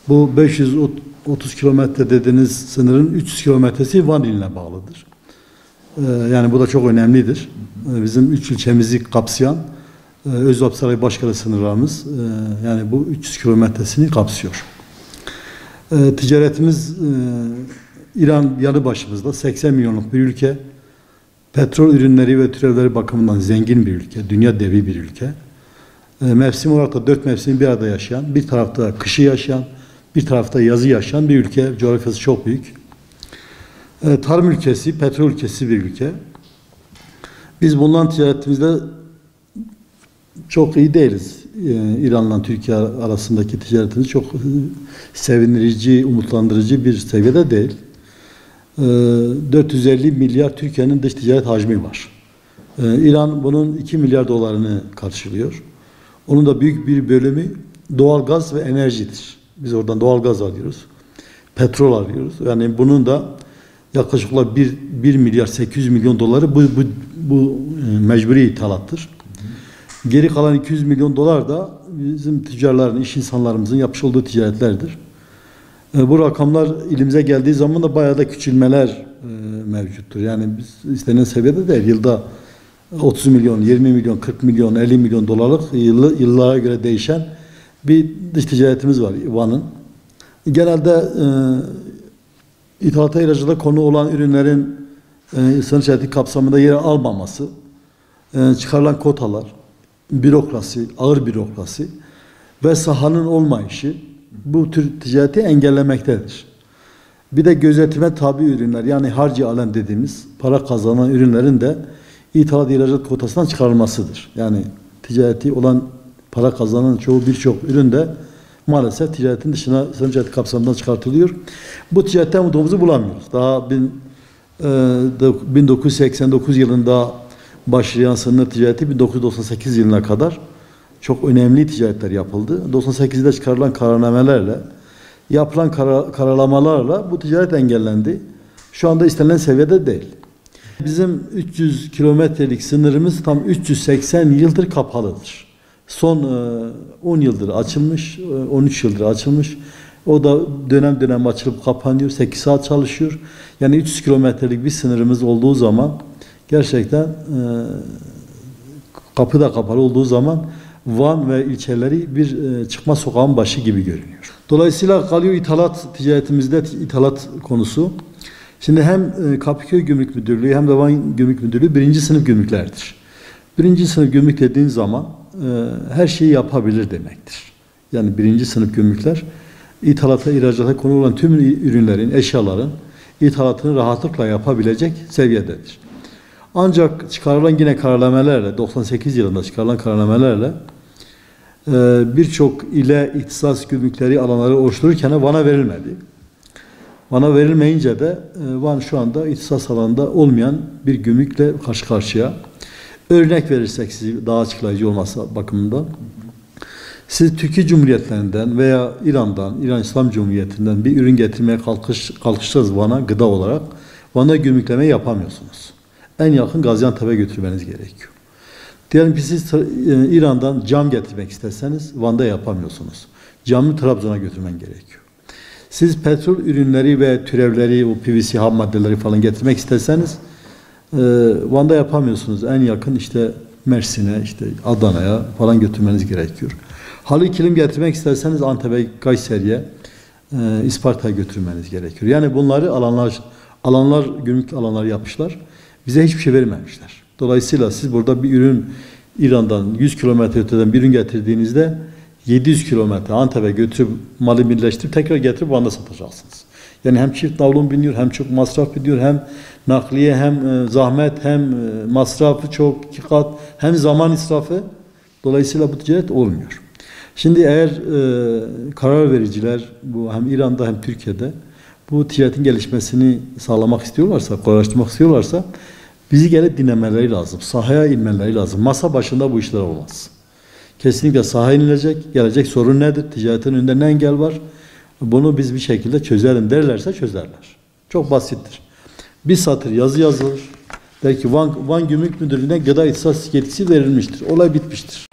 Bu 530 kilometre dediğiniz sınırın 300 kilometresi Van iline bağlıdır. Yani bu da çok önemlidir. Bizim 3 ilçemizi kapsayan Özalpsaray Başkale sınırlarımız yani bu 300 kilometresini kapsıyor. Ticaretimiz İran yanı başımızda 80 milyonluk bir ülke. Petrol ürünleri ve türevleri bakımından zengin bir ülke. Dünya devi bir ülke. Mevsim olarak da 4 mevsimi bir arada yaşayan, bir tarafta kışı yaşayan, bir tarafta yazı yaşayan bir ülke. Coğrafyası çok büyük. Tarım ülkesi, petrol ülkesi bir ülke. Biz bundan ticaretimizde çok iyi değiliz. İran'la Türkiye arasındaki ticaretimiz çok sevindirici, umutlandırıcı bir seviyede değil. 450 milyar Türkiye'nin dış ticaret hacmi var. İran bunun 2 milyar dolarını karşılıyor. Onun da büyük bir bölümü doğal gaz ve enerjidir. Biz oradan doğal gaz alıyoruz. Petrol alıyoruz. Yani bunun da yaklaşık olarak 1 milyar 800 milyon doları bu mecburi ithalattır. Geri kalan 200 milyon dolar da bizim tüccarların, iş insanlarımızın yapmış olduğu ticaretlerdir. Bu rakamlar ilimize geldiği zaman da bayağı da küçülmeler mevcuttur. Yani biz istenen seviyede değil. Yılda 30 milyon, 20 milyon, 40 milyon, 50 milyon dolarlık yıllara göre değişen bir dış ticaretimiz var Van'ın. Genelde ithalata ihracata konu olan ürünlerin sınır ticareti kapsamında yer almaması, çıkarılan kotalar, bürokrasi, ağır bürokrasi ve sahanın olmayışı bu tür ticareti engellemektedir. Bir de gözetime tabi ürünler, yani harcı alem dediğimiz para kazanan ürünlerin de ithalat ihracat kotasından çıkarılmasıdır. Yani ticareti olan para kazanan birçok ürün de maalesef ticaretin dışına, sınır ticareti kapsamından çıkartılıyor. Bu ticaretten umudumuzu bulamıyoruz. Daha 1989 yılında başlayan sınır ticareti 1998 yılına kadar çok önemli ticaretler yapıldı. 98'de çıkarılan kararnamelerle, yapılan kararlamalarla bu ticaret engellendi. Şu anda istenilen seviyede değil. Bizim 300 kilometrelik sınırımız tam 380 yıldır kapalıdır. Son 10 yıldır açılmış, 13 yıldır açılmış. O da dönem dönem açılıp kapanıyor, 8 saat çalışıyor. Yani 300 kilometrelik bir sınırımız olduğu zaman gerçekten kapı da kapalı olduğu zaman Van ve ilçeleri bir çıkma sokağın başı gibi görünüyor. Dolayısıyla kalıyor ithalat ticaretimizde ithalat konusu. Şimdi hem Kapıköy Gümrük Müdürlüğü hem de Van Gümrük Müdürlüğü birinci sınıf gümrüklerdir. Birinci sınıf gümrük dediğin zaman her şeyi yapabilir demektir. Yani birinci sınıf gümrükler ithalata, ihracata konu olan tüm ürünlerin, eşyaların ithalatını rahatlıkla yapabilecek seviyededir. Ancak çıkarılan yine kararnamelerle, 98 yılında çıkarılan kararnamelerle birçok ile ihtisas gümrükleri alanları oluştururken Van'a verilmedi. Van'a verilmeyince de Van şu anda ihtisas alanında olmayan bir gümrükle karşı karşıya. Örnek verirsek sizi daha açıklayıcı olması bakımından. Siz Türkiye Cumhuriyetlerinden veya İran'dan, İran İslam Cumhuriyeti'nden bir ürün getirmeye kalkışacağız Van'a gıda olarak. Van'a gümrükleme yapamıyorsunuz. En yakın Gaziantep'e götürmeniz gerekiyor. Diyelim ki siz İran'dan cam getirmek isterseniz Van'da yapamıyorsunuz. Camı Trabzon'a götürmen gerekiyor. Siz petrol ürünleri ve türevleri, o PVC ham maddeleri falan getirmek isterseniz Van'da yapamıyorsunuz. En yakın işte Mersin'e, işte Adana'ya falan götürmeniz gerekiyor. Halı kilim getirmek isterseniz Antep'e, Kayseri'ye, İsparta'ya götürmeniz gerekiyor. Yani bunları alanlar, gümrük alanları yapmışlar. Bize hiçbir şey vermemişler. Dolayısıyla siz burada bir ürün İran'dan 100 kilometre öteden bir ürün getirdiğinizde 700 kilometre Antep'e götürüp malı birleştirip tekrar getirip Van'da satacaksınız. Yani hem çift navlun biniyor, hem çok masraf biniyor, hem nakliye, hem zahmet, hem masrafı çok 2 kat, hem zaman israfı. Dolayısıyla bu ticaret olmuyor. Şimdi eğer karar vericiler bu hem İran'da hem Türkiye'de bu ticaretin gelişmesini sağlamak istiyorlarsa, kolaylaştırmak istiyorlarsa bizi gelip dinlemeleri lazım. Sahaya inmeleri lazım. Masa başında bu işler olmaz. Kesinlikle sahaya inilecek. Gelecek sorun nedir? Ticaretin önünde ne engel var? Bunu biz bir şekilde çözelim derlerse çözerler. Çok basittir. Bir satır yazı yazılır. Belki Van Gümrük Müdürlüğü'ne gıda ihtisas yetkisi verilmiştir. Olay bitmiştir.